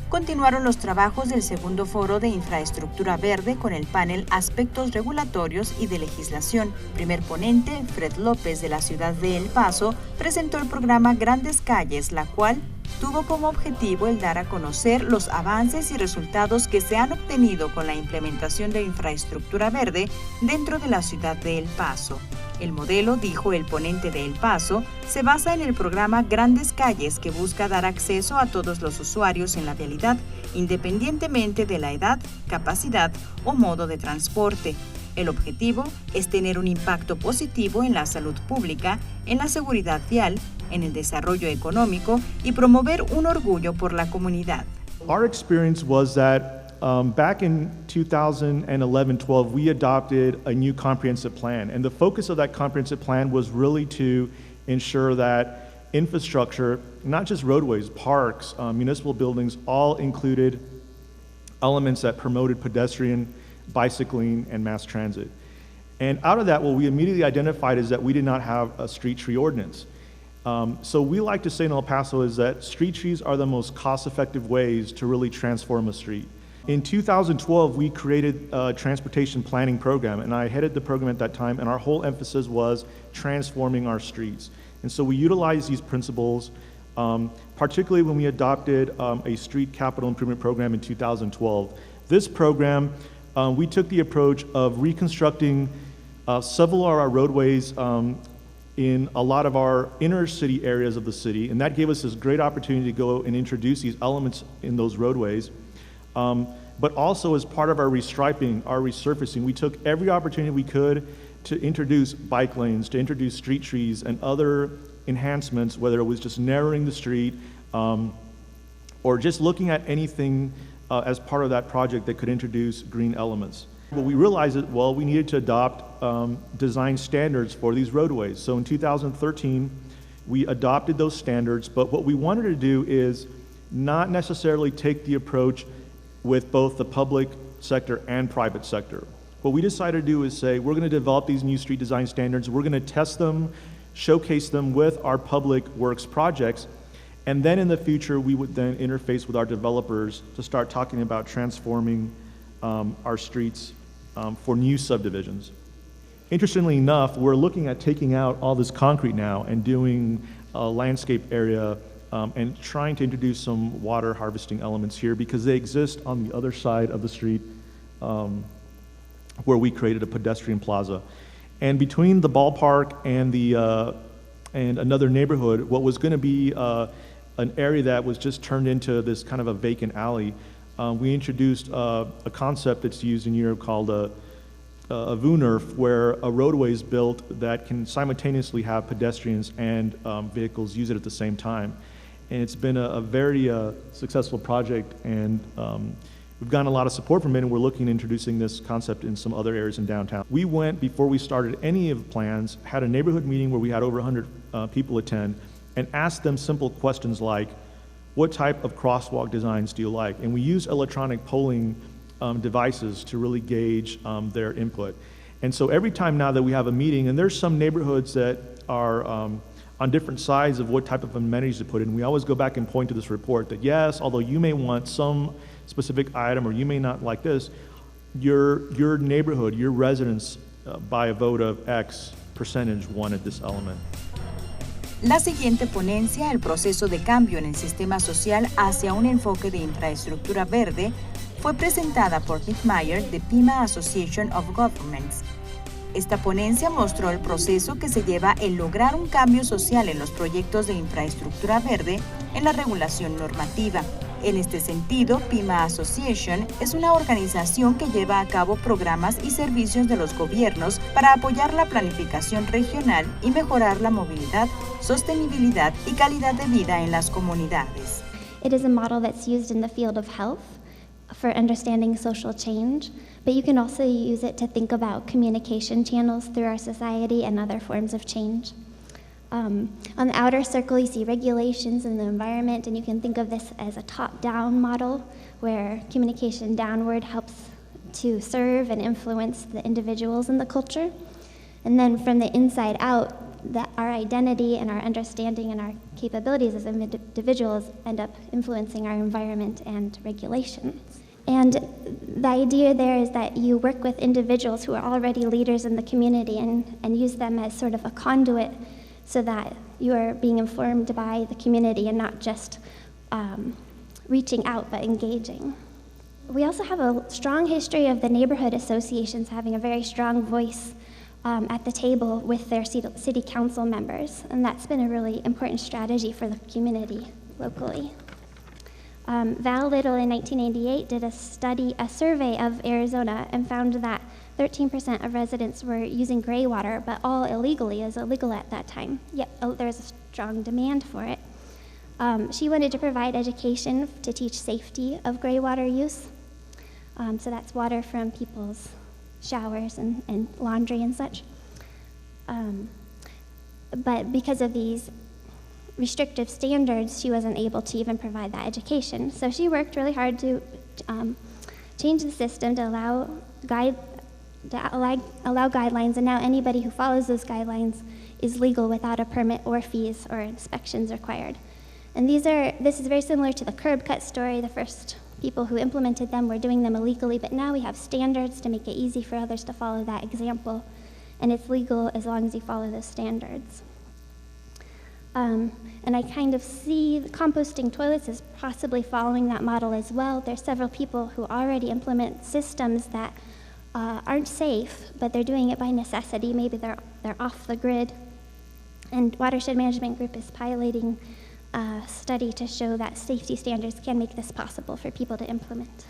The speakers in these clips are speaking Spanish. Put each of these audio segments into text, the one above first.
continuaron los trabajos del segundo Foro de Infraestructura Verde con el panel Aspectos Regulatorios y de Legislación. Primer ponente, Fred López de la ciudad de El Paso, presentó el programa Grandes Calles, la cual tuvo como objetivo el dar a conocer los avances y resultados que se han obtenido con la implementación de infraestructura verde dentro de la ciudad de El Paso. El modelo, dijo el ponente de El Paso, se basa en el programa Grandes Calles, que busca dar acceso a todos los usuarios en la vialidad, independientemente de la edad, capacidad o modo de transporte. El objetivo es tener un impacto positivo en la salud pública, en la seguridad vial, en el desarrollo económico y promover un orgullo por la comunidad. Our experience was that back in 2011-12, we adopted a new comprehensive plan, and the focus of that comprehensive plan was really to ensure that infrastructure, not just roadways, parks, municipal buildings, all included elements that promoted pedestrian, bicycling, and mass transit. And out of that, what we immediately identified is that we did not have a street tree ordinance. So we like to say in El Paso is that street trees are the most cost-effective ways to really transform a street. In 2012, we created a transportation planning program, and I headed the program at that time, and our whole emphasis was transforming our streets. And so we utilized these principles, particularly when we adopted a street capital improvement program in 2012. This program, we took the approach of reconstructing several of our roadways in a lot of our inner city areas of the city, and that gave us this great opportunity to go and introduce these elements in those roadways. But also as part of our restriping, our resurfacing, we took every opportunity we could to introduce bike lanes, to introduce street trees and other enhancements, whether it was just narrowing the street or just looking at anything as part of that project that could introduce green elements. But we realized that, well, we needed to adopt design standards for these roadways. So in 2013, we adopted those standards, but what we wanted to do is not necessarily take the approach with both the public sector and private sector. What we decided to do is say, we're going to develop these new street design standards, we're going to test them, showcase them with our public works projects, and then in the future we would then interface with our developers to start talking about transforming our streets for new subdivisions. Interestingly enough, we're looking at taking out all this concrete now and doing a landscape area and trying to introduce some water harvesting elements here because they exist on the other side of the street where we created a pedestrian plaza. And between the ballpark and another neighborhood, what was going to be an area that was just turned into this kind of a vacant alley, we introduced a concept that's used in Europe called a VUNERF, where a roadway is built that can simultaneously have pedestrians and vehicles use it at the same time. And it's been a very successful project, and we've gotten a lot of support from it, and we're looking at introducing this concept in some other areas in downtown. We went, before we started any of the plans, had a neighborhood meeting where we had over 100 people attend, and asked them simple questions like, what type of crosswalk designs do you like? And we use electronic polling devices to really gauge their input. And so every time now that we have a meeting, and there's some neighborhoods that are on different sides of what type of amenities to put in, we always go back and point to this report that yes, although you may want some specific item or you may not like this, your neighborhood, your residents, by a vote of X percentage wanted this element. La siguiente ponencia, el proceso de cambio en el sistema social hacia un enfoque de infraestructura verde, fue presentada por Nick Meyer de PIMA Association of Governments. Esta ponencia mostró el proceso que se lleva en lograr un cambio social en los proyectos de infraestructura verde en la regulación normativa. En este sentido, PIMA Association es una organización que lleva a cabo programas y servicios de los gobiernos para apoyar la planificación regional y mejorar la movilidad, sostenibilidad y calidad de vida en las comunidades. It is a model that's used in the field of health for understanding social change, but you can also use it to think about communication channels through our society and other forms of change. On the outer circle, you see regulations in the environment, and you can think of this as a top-down model where communication downward helps to serve and influence the individuals in the culture. And then from the inside out, that our identity and our understanding and our capabilities as individuals end up influencing our environment and regulations. And the idea there is that you work with individuals who are already leaders in the community and use them as sort of a conduit so that you are being informed by the community and not just reaching out but engaging. We also have a strong history of the neighborhood associations having a very strong voice at the table with their city council members, and that's been a really important strategy for the community locally. Val Little in 1988 did a survey of Arizona and found that 13% of residents were using gray water, but all illegally, as illegal at that time. Yet there was a strong demand for it. She wanted to provide education to teach safety of gray water use. So that's water from people's showers and laundry and such. But because of these restrictive standards, she wasn't able to even provide that education. So she worked really hard to change the system to allow guidelines, and now anybody who follows those guidelines is legal without a permit or fees or inspections required. And this is very similar to the curb cut story. The first people who implemented them were doing them illegally, but now we have standards to make it easy for others to follow that example, and it's legal as long as you follow those standards. And I kind of see the composting toilets as possibly following that model as well. There's several people who already implement systems that aren't safe, but they're doing it by necessity. Maybe they're off the grid. And Watershed Management Group is piloting a study to show that safety standards can make this possible for people to implement.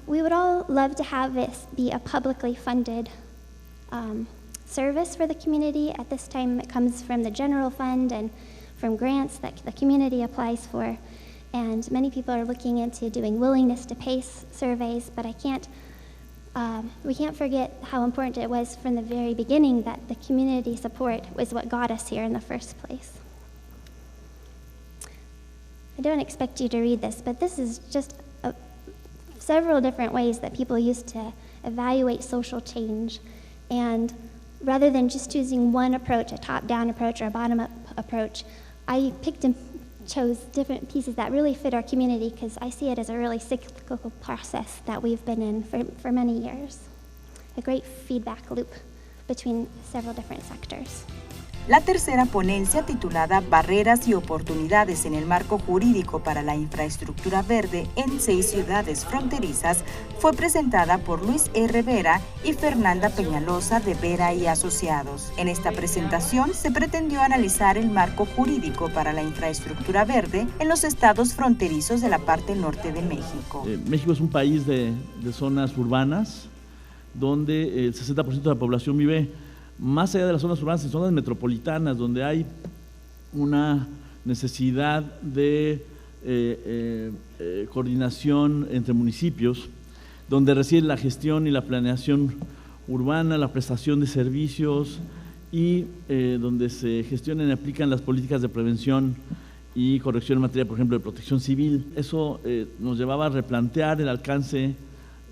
We would all love to have this be a publicly funded service for the community. At this time, it comes from the general fund and from grants that the community applies for. And many people are looking into doing willingness to pay surveys, but we can't forget how important it was from the very beginning that the community support was what got us here in the first place. I don't expect you to read this, but this is just several different ways that people used to evaluate social change. And rather than just choosing one approach, a top-down approach or a bottom-up approach, I picked and chose different pieces that really fit our community because I see it as a really cyclical process that we've been in for many years. A great feedback loop between several different sectors. La tercera ponencia, titulada Barreras y oportunidades en el marco jurídico para la infraestructura verde en 6 ciudades fronterizas, fue presentada por Luis R. Vera y Fernanda Peñalosa de Vera y Asociados. En esta presentación se pretendió analizar el marco jurídico para la infraestructura verde en los estados fronterizos de la parte norte de México. México es un país de zonas urbanas donde el 60% de la población vive más allá de las zonas urbanas, en zonas metropolitanas, donde hay una necesidad de coordinación entre municipios, donde reside la gestión y la planeación urbana, la prestación de servicios y donde se gestionan y aplican las políticas de prevención y corrección en materia, por ejemplo, de protección civil. Eso nos llevaba a replantear el alcance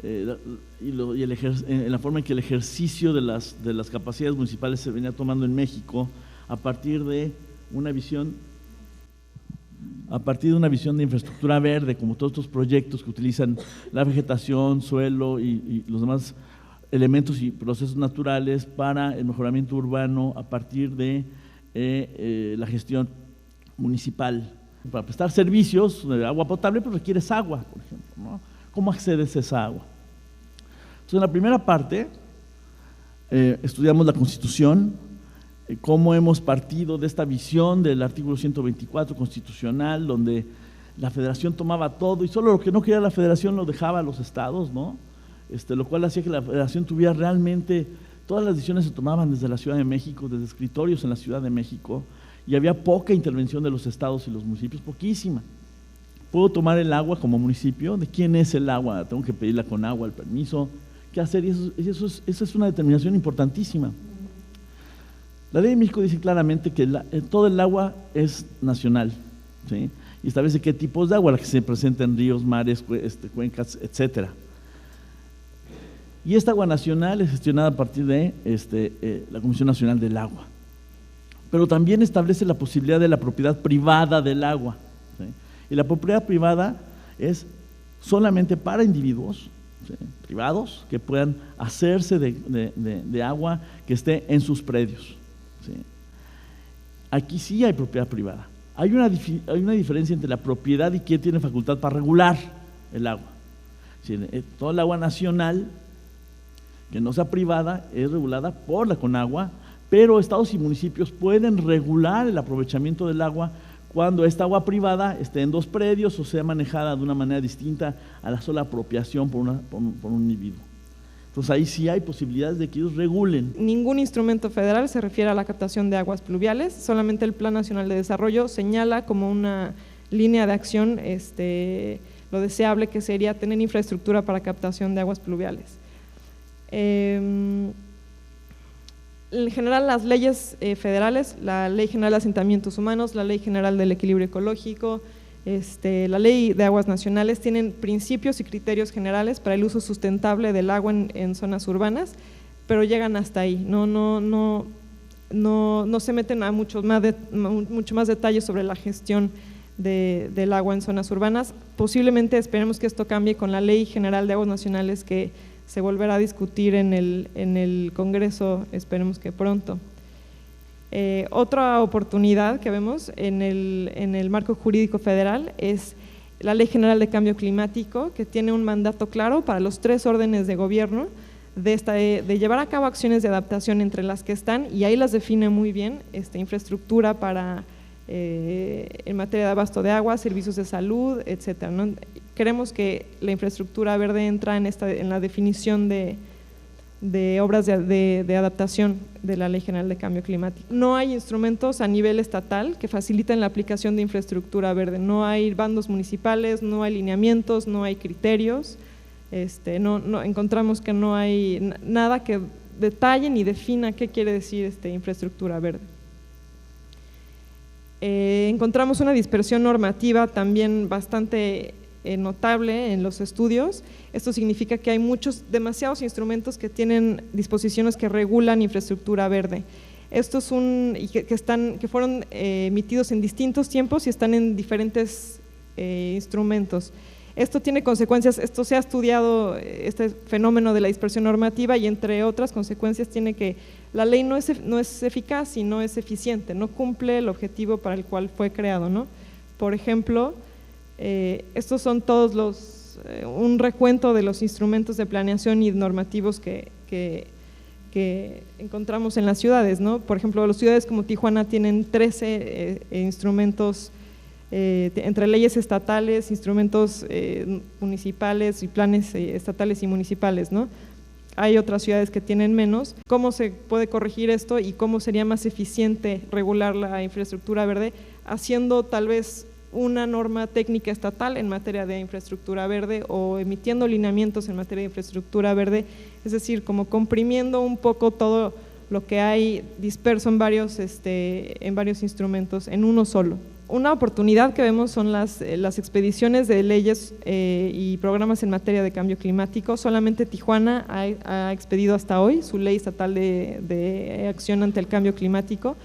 en la forma en que el ejercicio de las capacidades municipales se venía tomando en México a partir de una visión de infraestructura verde, como todos estos proyectos que utilizan la vegetación, suelo y los demás elementos y procesos naturales para el mejoramiento urbano a partir de la gestión municipal. Para prestar servicios de agua potable, pues requieres agua, por ejemplo, ¿no? ¿Cómo accedes a esa agua? Entonces, en la primera parte, estudiamos la Constitución, cómo hemos partido de esta visión del artículo 124 constitucional, donde la Federación tomaba todo y solo lo que no quería la Federación lo dejaba a los estados, ¿no? Lo cual hacía que la Federación tuviera realmente, todas las decisiones se tomaban desde la Ciudad de México, desde escritorios en la Ciudad de México, y había poca intervención de los estados y los municipios, poquísima. ¿Puedo tomar el agua como municipio? ¿De quién es el agua? ¿Tengo que pedirla con agua, el permiso? ¿Qué hacer? Y eso es una determinación importantísima. La ley de México dice claramente que todo el agua es nacional, ¿sí? Y establece qué tipos de agua, la que se presenta en ríos, mares, cuencas, etc. Y esta agua nacional es gestionada a partir de la Comisión Nacional del Agua. pero también establece la posibilidad de la propiedad privada del agua, ¿sí? Y la propiedad privada es solamente para individuos, ¿sí?, privados que puedan hacerse de agua que esté en sus predios, ¿sí? Aquí sí hay propiedad privada. Hay una diferencia entre la propiedad y quién tiene facultad para regular el agua. ¿Sí? Toda el agua nacional, que no sea privada, es regulada por la Conagua, pero estados y municipios pueden regular el aprovechamiento del agua cuando esta agua privada esté en dos predios o sea manejada de una manera distinta a la sola apropiación por un individuo. Entonces ahí sí hay posibilidades de que ellos regulen. Ningún instrumento federal se refiere a la captación de aguas pluviales, solamente el Plan Nacional de Desarrollo señala como una línea de acción lo deseable que sería tener infraestructura para captación de aguas pluviales. En general, las leyes federales, la Ley General de Asentamientos Humanos, la Ley General del Equilibrio Ecológico, la Ley de Aguas Nacionales tienen principios y criterios generales para el uso sustentable del agua en zonas urbanas, pero llegan hasta ahí, no se meten a mucho más detalles sobre la gestión del agua en zonas urbanas. Posiblemente esperemos que esto cambie con la Ley General de Aguas Nacionales que se volverá a discutir en el Congreso, esperemos que pronto. Otra oportunidad que vemos en el marco jurídico federal es la Ley General de Cambio Climático, que tiene un mandato claro para los 3 órdenes de gobierno de llevar a cabo acciones de adaptación entre las que están, y ahí las define muy bien, infraestructura para en materia de abasto de agua, servicios de salud, etcétera, ¿no? Creemos que la infraestructura verde entra en la definición de obras de adaptación de la Ley General de Cambio Climático. No hay instrumentos a nivel estatal que faciliten la aplicación de infraestructura verde, no hay bandos municipales, no hay lineamientos, no hay criterios, encontramos que no hay nada que detalle ni defina qué quiere decir infraestructura verde. Encontramos una dispersión normativa también bastante notable en los estudios. Esto significa que hay demasiados instrumentos que tienen disposiciones que regulan infraestructura verde. Estos que fueron emitidos en distintos tiempos y están en diferentes instrumentos. Esto tiene consecuencias, esto se ha estudiado, este fenómeno de la dispersión normativa, y entre otras consecuencias tiene que la ley no es eficaz y no es eficiente, no cumple el objetivo para el cual fue creado, ¿no? Por ejemplo, estos son todos un recuento de los instrumentos de planeación y normativos que encontramos en las ciudades, ¿no? Por ejemplo, las ciudades como Tijuana tienen 13 instrumentos entre leyes estatales, instrumentos municipales y planes estatales y municipales, ¿no? Hay otras ciudades que tienen menos. ¿Cómo se puede corregir esto y cómo sería más eficiente regular la infraestructura verde? Haciendo tal vez una norma técnica estatal en materia de infraestructura verde o emitiendo lineamientos en materia de infraestructura verde, es decir, como comprimiendo un poco todo lo que hay disperso en varios instrumentos en uno solo. Una oportunidad que vemos son las expediciones de leyes y programas en materia de cambio climático. Solamente Tijuana ha expedido hasta hoy su ley estatal de acción ante el cambio climático.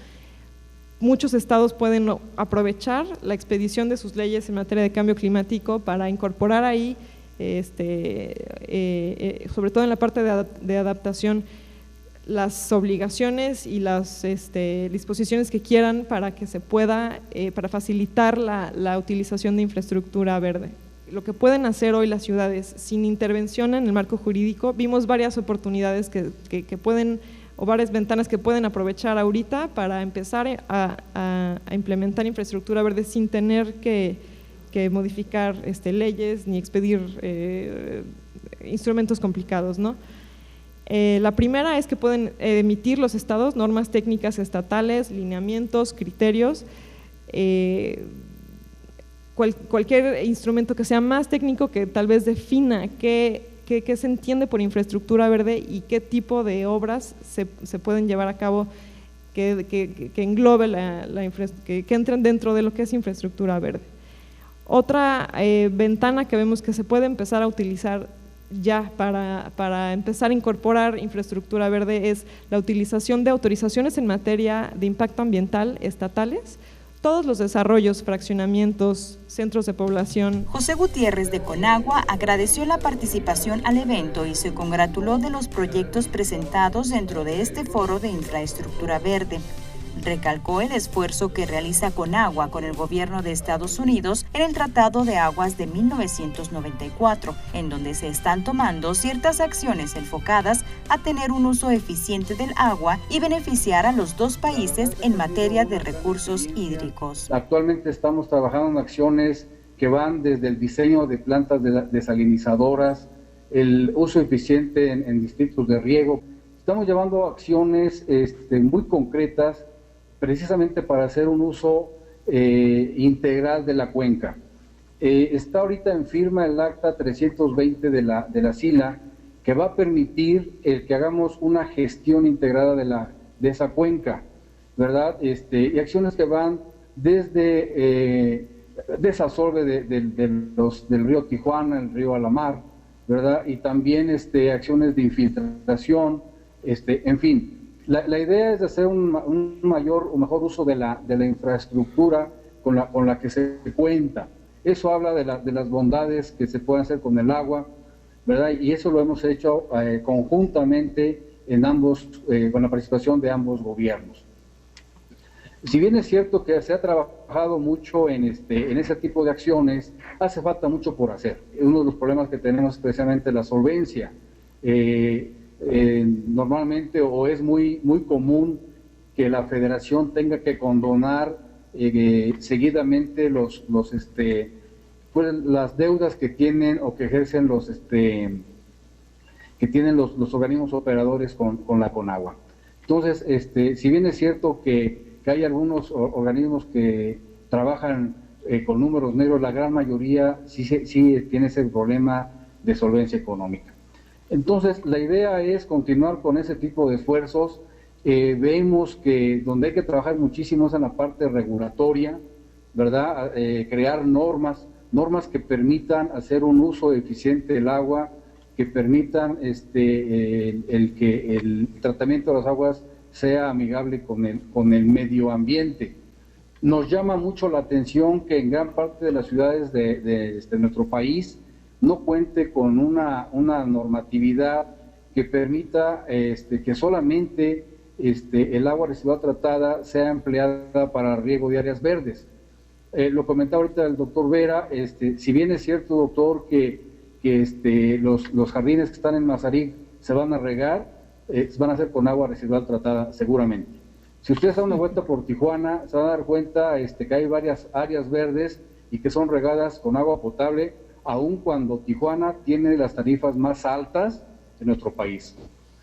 Muchos estados pueden aprovechar la expedición de sus leyes en materia de cambio climático para incorporar ahí, sobre todo en la parte de adaptación, las obligaciones y las disposiciones que quieran para que se pueda, para facilitar la utilización de infraestructura verde. Lo que pueden hacer hoy las ciudades sin intervención en el marco jurídico, vimos varias oportunidades que pueden, o varias ventanas que pueden aprovechar ahorita para empezar a implementar infraestructura verde sin tener que modificar leyes ni expedir instrumentos complicados, ¿no? La primera es que pueden emitir los estados normas técnicas estatales, lineamientos, criterios, cualquier instrumento que sea más técnico que tal vez defina qué se entiende por infraestructura verde y qué tipo de obras se pueden llevar a cabo que englobe que entren dentro de lo que es infraestructura verde. Otra ventana que vemos que se puede empezar a utilizar ya para empezar a incorporar infraestructura verde es la utilización de autorizaciones en materia de impacto ambiental estatales, todos los desarrollos, fraccionamientos, centros de población. José Gutiérrez de Conagua agradeció la participación al evento y se congratuló de los proyectos presentados dentro de este foro de infraestructura verde. Recalcó el esfuerzo que realiza Conagua con el gobierno de Estados Unidos en el Tratado de Aguas de 1994, en donde se están tomando ciertas acciones enfocadas a tener un uso eficiente del agua y beneficiar a los dos países en materia de recursos hídricos. Actualmente estamos trabajando en acciones que van desde el diseño de plantas desalinizadoras, el uso eficiente en distritos de riego. Estamos llevando acciones muy concretas precisamente para hacer un uso integral de la cuenca. Está ahorita en firma el acta 320 de la SILA, que va a permitir que hagamos una gestión integrada de esa cuenca, ¿verdad? Y acciones que van desde desasolve del río Tijuana, el río Alamar, ¿verdad? Y también acciones de infiltración, en fin. La idea es de hacer un mayor o mejor uso de la infraestructura con la que se cuenta. Eso habla de las bondades que se pueden hacer con el agua, ¿verdad? Y eso lo hemos hecho conjuntamente con la participación de ambos gobiernos. Si bien es cierto que se ha trabajado mucho en ese tipo de acciones, hace falta mucho por hacer. Uno de los problemas que tenemos es precisamente la solvencia. Normalmente o es muy común que la federación tenga que condonar seguidamente las deudas que tienen o que ejercen los organismos operadores con la Conagua. Entonces, si bien es cierto que hay algunos organismos que trabajan con números negros, la gran mayoría sí tiene ese problema de solvencia económica. Entonces, la idea es continuar con ese tipo de esfuerzos. Vemos que donde hay que trabajar muchísimo es en la parte regulatoria, ¿verdad? Crear normas que permitan hacer un uso eficiente del agua, que permitan que el tratamiento de las aguas sea amigable con el medio ambiente. Nos llama mucho la atención que en gran parte de las ciudades de nuestro país no cuente con una normatividad que permita que solamente el agua residual tratada sea empleada para riego de áreas verdes. Lo comentaba ahorita el doctor Vera, si bien es cierto, doctor, que los jardines que están en Mazarik se van a regar, van a ser con agua residual tratada seguramente. Si ustedes dan una vuelta por Tijuana, se van a dar cuenta que hay varias áreas verdes y que son regadas con agua potable, aun cuando Tijuana tiene las tarifas más altas de nuestro país.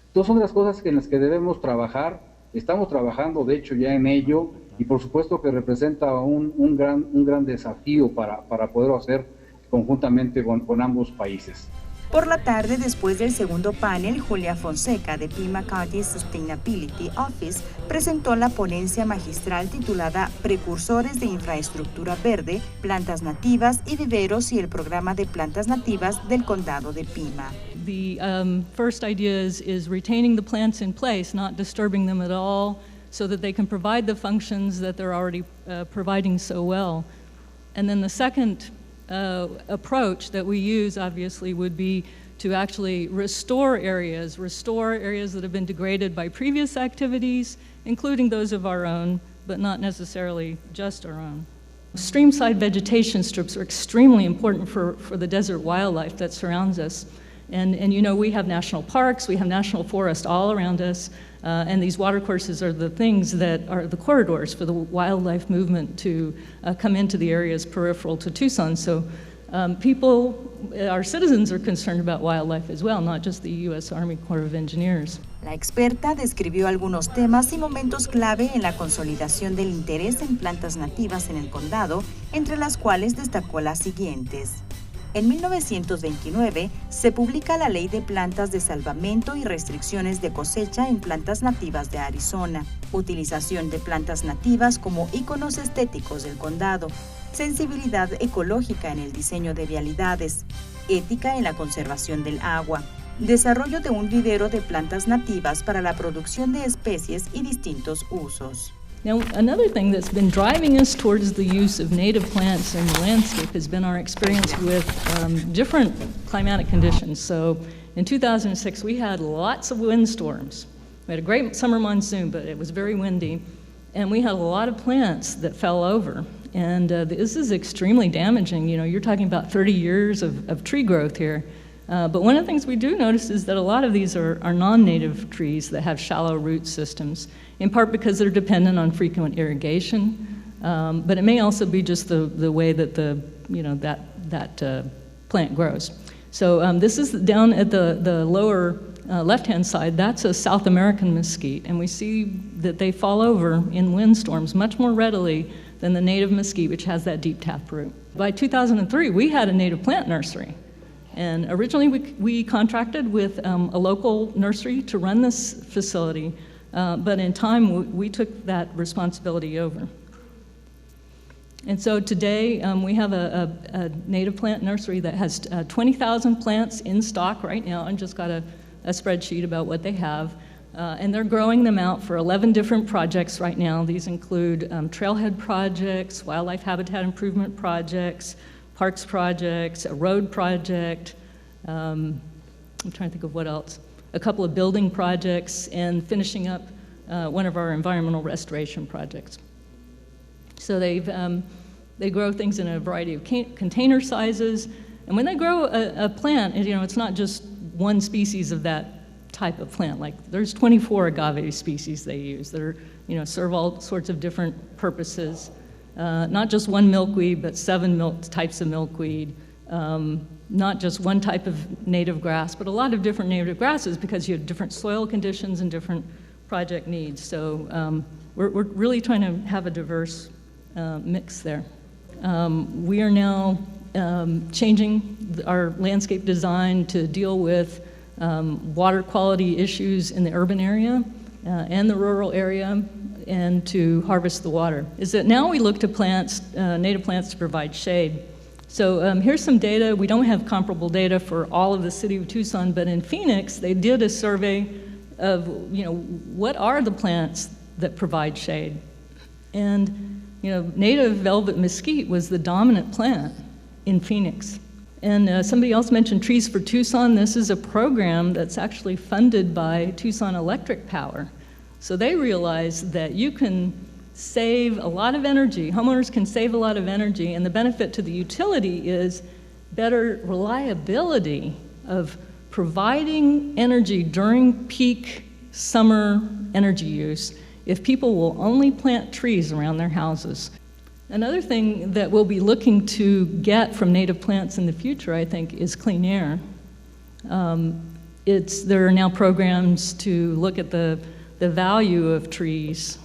Entonces son de las cosas en las que debemos trabajar, estamos trabajando de hecho ya en ello, y por supuesto que representa un gran desafío para poderlo hacer conjuntamente con ambos países. Por la tarde, después del segundo panel, Julia Fonseca de Paty Sustainability Office presentó la ponencia magistral titulada Precursores de Infraestructura Verde, Plantas Nativas y Viveros y el Programa de Plantas Nativas del Condado de Pima. The first idea is retaining the plants in place, not disturbing them at all, so that they can provide the functions that they're already providing so well. And then the second approach that we use, obviously, would be to actually restore areas that have been degraded by previous activities, including those of our own, but not necessarily just our own. Streamside vegetation strips are extremely important for the desert wildlife that surrounds us. And you know, we have national parks, we have national forests all around us, and these watercourses are the things that are the corridors for the wildlife movement to come into the areas peripheral to Tucson. So our citizens are concerned about wildlife as well, not just the U.S. Army Corps of Engineers. La experta describió algunos temas y momentos clave en la consolidación del interés en plantas nativas en el condado, entre las cuales destacó las siguientes. En 1929 se publica la Ley de Plantas de Salvamento y Restricciones de Cosecha en Plantas Nativas de Arizona, utilización de plantas nativas como íconos estéticos del condado. sensibilidad ecológica en el diseño de vialidades, ética en la conservación del agua, desarrollo de un vivero de plantas nativas para la producción de especies y distintos usos. Now, another thing that's been driving us towards the use of native plants in the landscape has been our experience with different climatic conditions. So in 2006, we had lots of windstorms. We had a great summer monsoon, but it was very windy, and we had a lot of plants that fell over. And this is extremely damaging. You know, you're talking about 30 years of tree growth here. But one of the things we do notice is that a lot of these are non-native trees that have shallow root systems, in part because they're dependent on frequent irrigation, but it may also be just the way that that plant grows. So this is down at the lower left-hand side. That's a South American mesquite, and we see that they fall over in windstorms much more readily than the native mesquite, which has that deep taproot. By 2003, we had a native plant nursery. And originally, we contracted with a local nursery to run this facility, but in time, we took that responsibility over. And so today, we have a native plant nursery that has 20,000 plants in stock right now. I just got a spreadsheet about what they have. And they're growing them out for 11 different projects right now. These include trailhead projects, wildlife habitat improvement projects, parks projects, a road project, I'm trying to think of what else, a couple of building projects, and finishing up one of our environmental restoration projects. So they grow things in a variety of container sizes, and when they grow a plant, you know, it's not just one species of that type of plant. Like there's 24 agave species they use that are, you know, serve all sorts of different purposes. Not just one milkweed, but 7 types of milkweed. Not just one type of native grass, but a lot of different native grasses because you have different soil conditions and different project needs. So we're really trying to have a diverse mix there. We are now changing our landscape design to deal with water quality issues in the urban area and the rural area, and to harvest the water. Is that now we look to plants, native plants, to provide shade. So here's some data. We don't have comparable data for all of the city of Tucson, but in Phoenix, they did a survey of, you know, what are the plants that provide shade? And, you know, native velvet mesquite was the dominant plant in Phoenix. And somebody else mentioned Trees for Tucson. This is a program that's actually funded by Tucson Electric Power. So they realize that you can save a lot of energy, homeowners can save a lot of energy, and the benefit to the utility is better reliability of providing energy during peak summer energy use if people will only plant trees around their houses. Another thing that we'll be looking to get from native plants in the future, I think, is clean air. There are now programs to look at the value of trees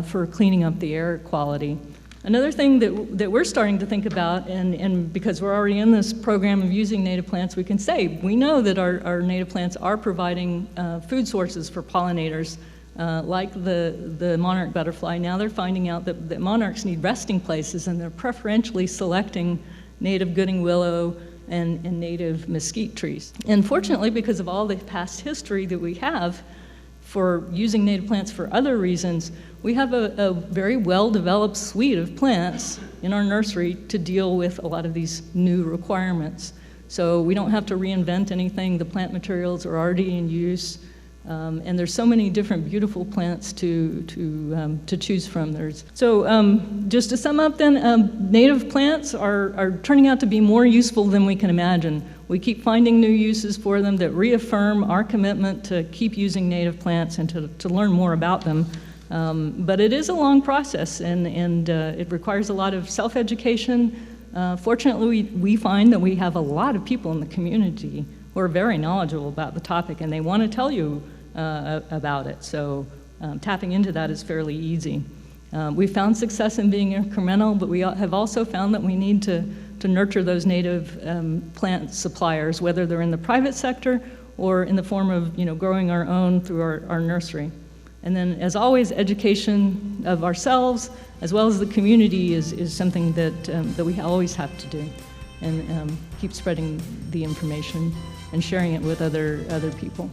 for cleaning up the air quality. Another thing that we're starting to think about, and because we're already in this program of using native plants, we can say, we know that our native plants are providing food sources for pollinators, like the monarch butterfly. Now they're finding out that monarchs need resting places, and they're preferentially selecting native Gooding willow and native mesquite trees. And fortunately, because of all the past history that we have for using native plants for other reasons, we have a very well-developed suite of plants in our nursery to deal with a lot of these new requirements. So we don't have to reinvent anything. The plant materials are already in use. And there's so many different beautiful plants to choose from. Just to sum up then, native plants are turning out to be more useful than we can imagine. We keep finding new uses for them that reaffirm our commitment to keep using native plants and to learn more about them. But it is a long process, and it requires a lot of self-education. Fortunately, we find that we have a lot of people in the community who are very knowledgeable about the topic, and they want to tell you about it. So tapping into that is fairly easy. We found success in being incremental, but we have also found that we need to nurture those native plant suppliers, whether they're in the private sector or in the form of growing our own through our nursery. And then, as always, education of ourselves as well as the community is something that we always have to do, and keep spreading the information and sharing it with other people.